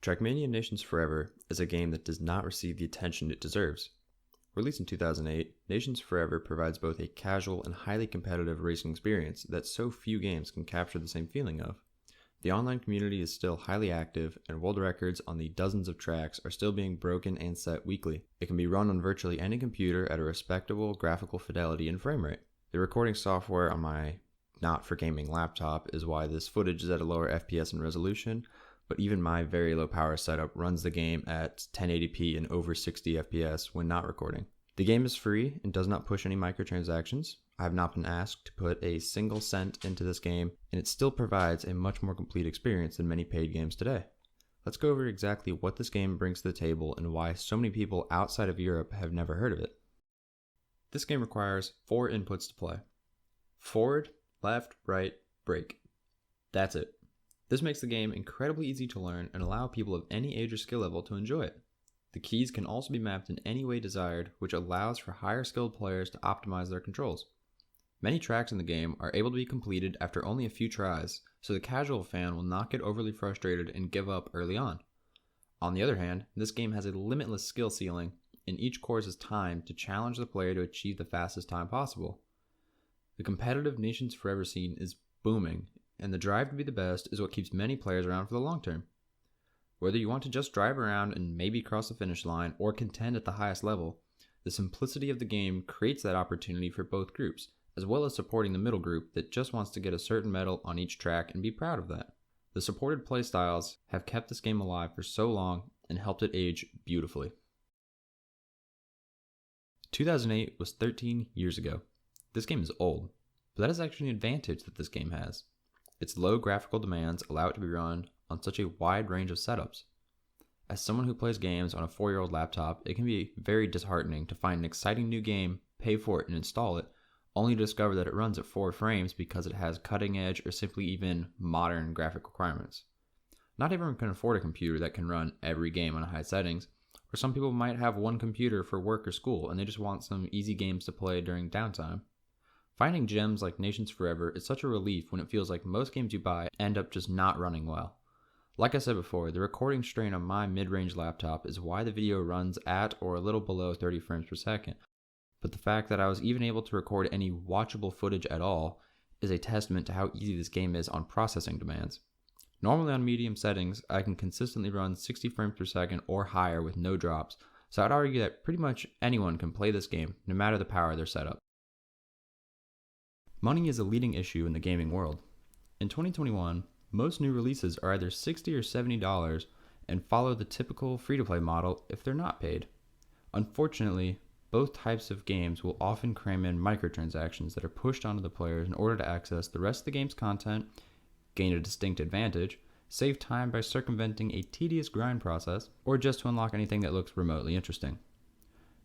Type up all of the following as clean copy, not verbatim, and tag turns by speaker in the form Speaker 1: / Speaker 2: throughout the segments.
Speaker 1: Trackmania Nations Forever is a game that does not receive the attention it deserves. Released in 2008, Nations Forever provides both a casual and highly competitive racing experience that so few games can capture the same feeling of. The online community is still highly active, and world records on the dozens of tracks are still being broken and set weekly. It can be run on virtually any computer at a respectable graphical fidelity and frame rate. The recording software on my not-for-gaming laptop is why this footage is at a lower FPS and resolution, but even my very low power setup runs the game at 1080p and over 60 FPS when not recording. The game is free and does not push any microtransactions. I have not been asked to put a single cent into this game, and it still provides a much more complete experience than many paid games today. Let's go over exactly what this game brings to the table and why so many people outside of Europe have never heard of it. This game requires 4 inputs to play. Forward, left, right, brake. That's it. This makes the game incredibly easy to learn and allow people of any age or skill level to enjoy it. The keys can also be mapped in any way desired, which allows for higher skilled players to optimize their controls. Many tracks in the game are able to be completed after only a few tries, so the casual fan will not get overly frustrated and give up early on. On the other hand, this game has a limitless skill ceiling, and each course is timed to challenge the player to achieve the fastest time possible. The competitive Nations Forever scene is booming, and the drive to be the best is what keeps many players around for the long term. Whether you want to just drive around and maybe cross the finish line or contend at the highest level, the simplicity of the game creates that opportunity for both groups, as well as supporting the middle group that just wants to get a certain medal on each track and be proud of that. The supported playstyles have kept this game alive for so long and helped it age beautifully. 2008 was 13 years ago. This game is old, but that is actually an advantage that this game has. Its low graphical demands allow it to be run on such a wide range of setups. As someone who plays games on a 4-year-old laptop, it can be very disheartening to find an exciting new game, pay for it, and install it, only to discover that it runs at 4 frames because it has cutting edge or simply even modern graphic requirements. Not everyone can afford a computer that can run every game on high settings, or some people might have one computer for work or school and they just want some easy games to play during downtime. Finding gems like Nations Forever is such a relief when it feels like most games you buy end up just not running well. Like I said before, the recording strain on my mid-range laptop is why the video runs at or a little below 30 frames per second, but the fact that I was even able to record any watchable footage at all is a testament to how easy this game is on processing demands. Normally on medium settings, I can consistently run 60 frames per second or higher with no drops, so I'd argue that pretty much anyone can play this game, no matter the power of their setup. Money is a leading issue in the gaming world. In 2021, most new releases are either $60 or $70 and follow the typical free-to-play model if they're not paid. Unfortunately, both types of games will often cram in microtransactions that are pushed onto the players in order to access the rest of the game's content, gain a distinct advantage, save time by circumventing a tedious grind process, or just to unlock anything that looks remotely interesting.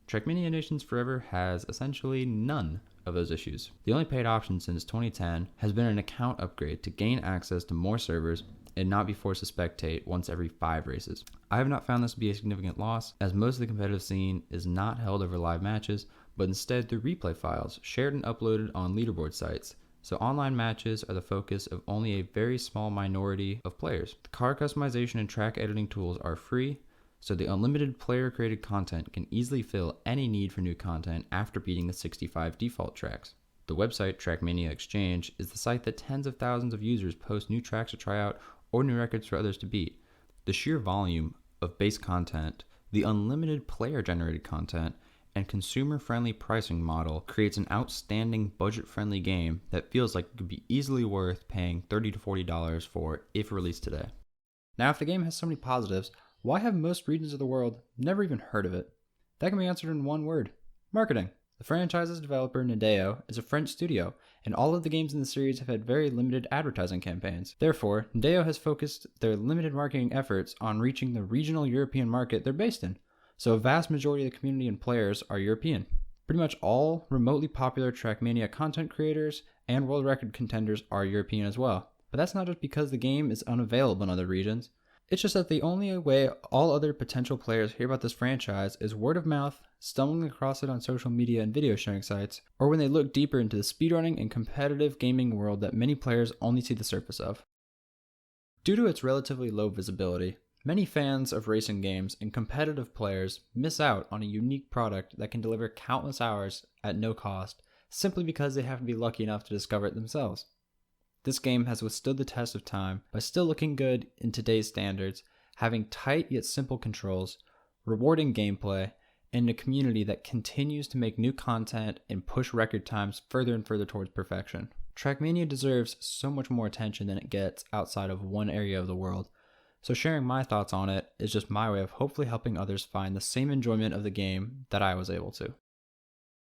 Speaker 1: Trackmania Nations Forever has essentially none of those issues. The only paid option since 2010 has been an account upgrade to gain access to more servers and not be forced to spectate once every 5 races. I have not found this to be a significant loss, as most of the competitive scene is not held over live matches, but instead through replay files shared and uploaded on leaderboard sites. So online matches are the focus of only a very small minority of players. The car customization and track editing tools are free, so the unlimited player-created content can easily fill any need for new content after beating the 65 default tracks. The website Trackmania Exchange is the site that tens of thousands of users post new tracks to try out or new records for others to beat. The sheer volume of base content, the unlimited player-generated content, and consumer-friendly pricing model creates an outstanding budget-friendly game that feels like it could be easily worth paying $30 to $40 for if released today. Now, if the game has so many positives, why have most regions of the world never even heard of it? That can be answered in one word: marketing. The franchise's developer, Nadeo, is a French studio, and all of the games in the series have had very limited advertising campaigns. Therefore, Nadeo has focused their limited marketing efforts on reaching the regional European market they're based in, so a vast majority of the community and players are European. Pretty much all remotely popular Trackmania content creators and world record contenders are European as well. But that's not just because the game is unavailable in other regions. It's just that the only way all other potential players hear about this franchise is word of mouth, stumbling across it on social media and video sharing sites, or when they look deeper into the speedrunning and competitive gaming world that many players only see the surface of. Due to its relatively low visibility, Many fans of racing games and competitive players miss out on a unique product that can deliver countless hours at no cost simply because they happen to be lucky enough to discover it themselves. This game has withstood the test of time by still looking good in today's standards, having tight yet simple controls, rewarding gameplay, and a community that continues to make new content and push record times further and further towards perfection. Trackmania deserves so much more attention than it gets outside of one area of the world, so sharing my thoughts on it is just my way of hopefully helping others find the same enjoyment of the game that I was able to.